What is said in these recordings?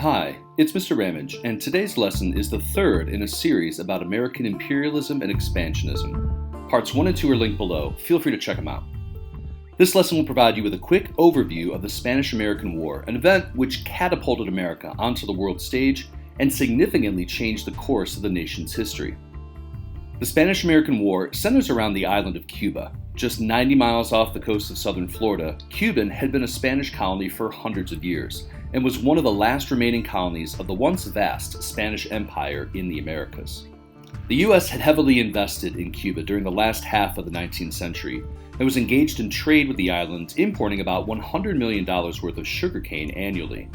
Hi, it's Mr. Ramage, and today's lesson is the third in a series about American imperialism and expansionism. Parts 1 and 2 are linked below. Feel free to check them out. This lesson will provide you with a quick overview of the Spanish-American War, an event which catapulted America onto the world stage and significantly changed the course of the nation's history. The Spanish-American War centers around the island of Cuba. Just 90 miles off the coast of southern Florida, Cuba had been a Spanish colony for hundreds of years, and was one of the last remaining colonies of the once vast Spanish Empire in the Americas. The U.S. had heavily invested in Cuba during the last half of the 19th century and was engaged in trade with the island, importing about $100 million worth of sugarcane annually.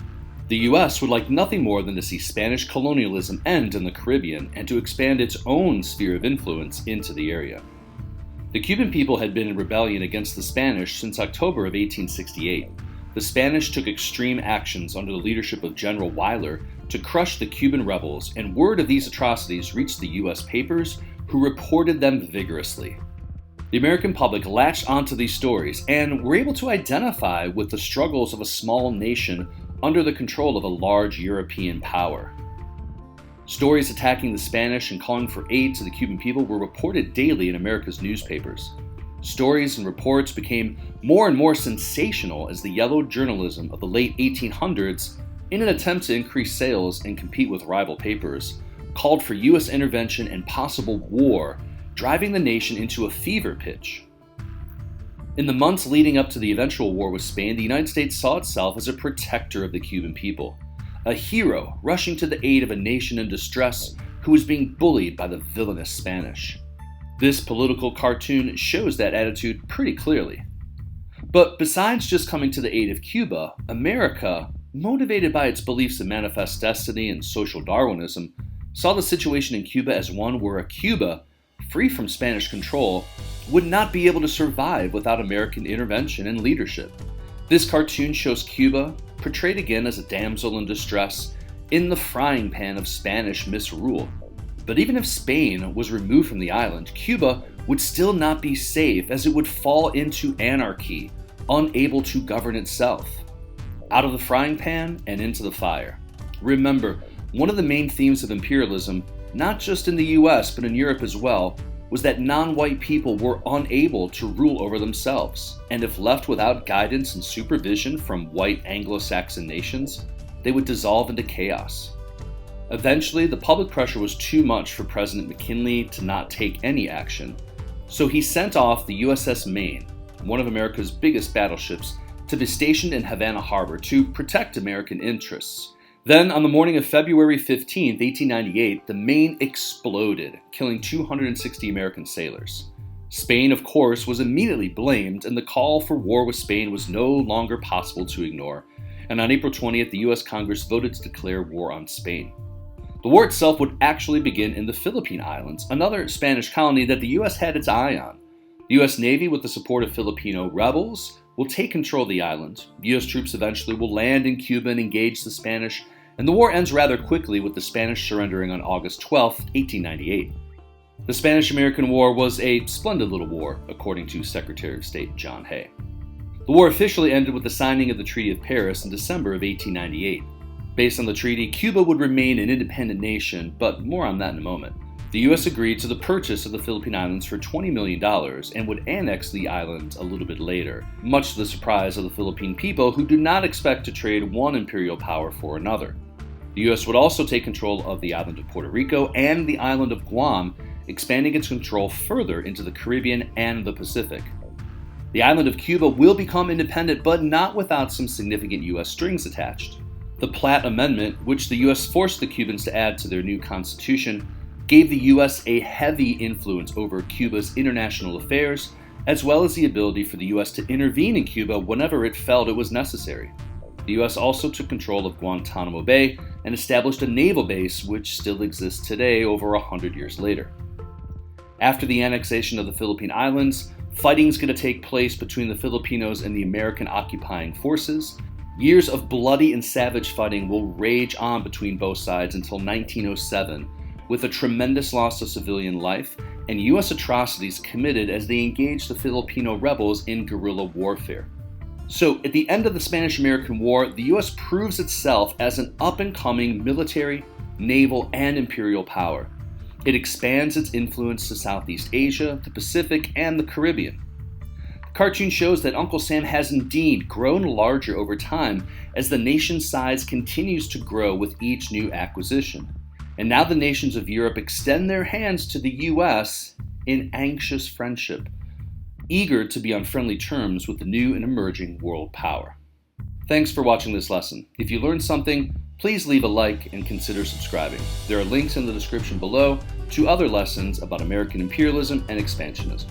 The U.S. would like nothing more than to see Spanish colonialism end in the Caribbean and to expand its own sphere of influence into the area. The Cuban people had been in rebellion against the Spanish since October of 1868. The Spanish took extreme actions under the leadership of General Weyler to crush the Cuban rebels, and word of these atrocities reached the U.S. papers, who reported them vigorously. The American public latched onto these stories and were able to identify with the struggles of a small nation under the control of a large European power. Stories attacking the Spanish and calling for aid to the Cuban people were reported daily in America's newspapers. Stories and reports became more and more sensational as the yellow journalism of the late 1800s, in an attempt to increase sales and compete with rival papers, called for U.S. intervention and possible war, driving the nation into a fever pitch. In the months leading up to the eventual war with Spain, the United States saw itself as a protector of the Cuban people, a hero rushing to the aid of a nation in distress who was being bullied by the villainous Spanish. This political cartoon shows that attitude pretty clearly. But besides just coming to the aid of Cuba, America, motivated by its beliefs in manifest destiny and social Darwinism, saw the situation in Cuba as one where a Cuba, free from Spanish control, would not be able to survive without American intervention and leadership. This cartoon shows Cuba, portrayed again as a damsel in distress, in the frying pan of Spanish misrule. But even if Spain was removed from the island, Cuba would still not be safe, as it would fall into anarchy, unable to govern itself. Out of the frying pan and into the fire. Remember, one of the main themes of imperialism, not just in the US but in Europe as well, was that non-white people were unable to rule over themselves, and if left without guidance and supervision from white Anglo-Saxon nations, they would dissolve into chaos. Eventually, the public pressure was too much for President McKinley to not take any action, so he sent off the USS Maine, one of America's biggest battleships, to be stationed in Havana Harbor to protect American interests. Then, on the morning of February 15, 1898, the Maine exploded, killing 260 American sailors. Spain, of course, was immediately blamed, and the call for war with Spain was no longer possible to ignore, and on April 20th, the US Congress voted to declare war on Spain. The war itself would actually begin in the Philippine Islands, another Spanish colony that the U.S. had its eye on. The U.S. Navy, with the support of Filipino rebels, will take control of the island. U.S. troops eventually will land in Cuba and engage the Spanish, and the war ends rather quickly with the Spanish surrendering on August 12, 1898. The Spanish-American War was a splendid little war, according to Secretary of State John Hay. The war officially ended with the signing of the Treaty of Paris in December of 1898. Based on the treaty, Cuba would remain an independent nation, but more on that in a moment. The U.S. agreed to the purchase of the Philippine Islands for $20 million and would annex the island a little bit later, much to the surprise of the Philippine people, who did not expect to trade one imperial power for another. The U.S. would also take control of the island of Puerto Rico and the island of Guam, expanding its control further into the Caribbean and the Pacific. The island of Cuba will become independent, but not without some significant U.S. strings attached. The Platt Amendment, which the U.S. forced the Cubans to add to their new constitution, gave the U.S. a heavy influence over Cuba's international affairs, as well as the ability for the U.S. to intervene in Cuba whenever it felt it was necessary. The U.S. also took control of Guantanamo Bay and established a naval base which still exists today over 100 years later. After the annexation of the Philippine Islands, fighting is going to take place between the Filipinos and the American occupying forces. Years of bloody and savage fighting will rage on between both sides until 1907, with a tremendous loss of civilian life and U.S. atrocities committed as they engaged the Filipino rebels in guerrilla warfare. So, at the end of the Spanish-American War, the U.S. proves itself as an up-and-coming military, naval, and imperial power. It expands its influence to Southeast Asia, the Pacific, and the Caribbean. The cartoon shows that Uncle Sam has indeed grown larger over time as the nation's size continues to grow with each new acquisition. And now the nations of Europe extend their hands to the U.S. in anxious friendship, eager to be on friendly terms with the new and emerging world power. Thanks for watching this lesson. If you learned something, please leave a like and consider subscribing. There are links in the description below to other lessons about American imperialism and expansionism.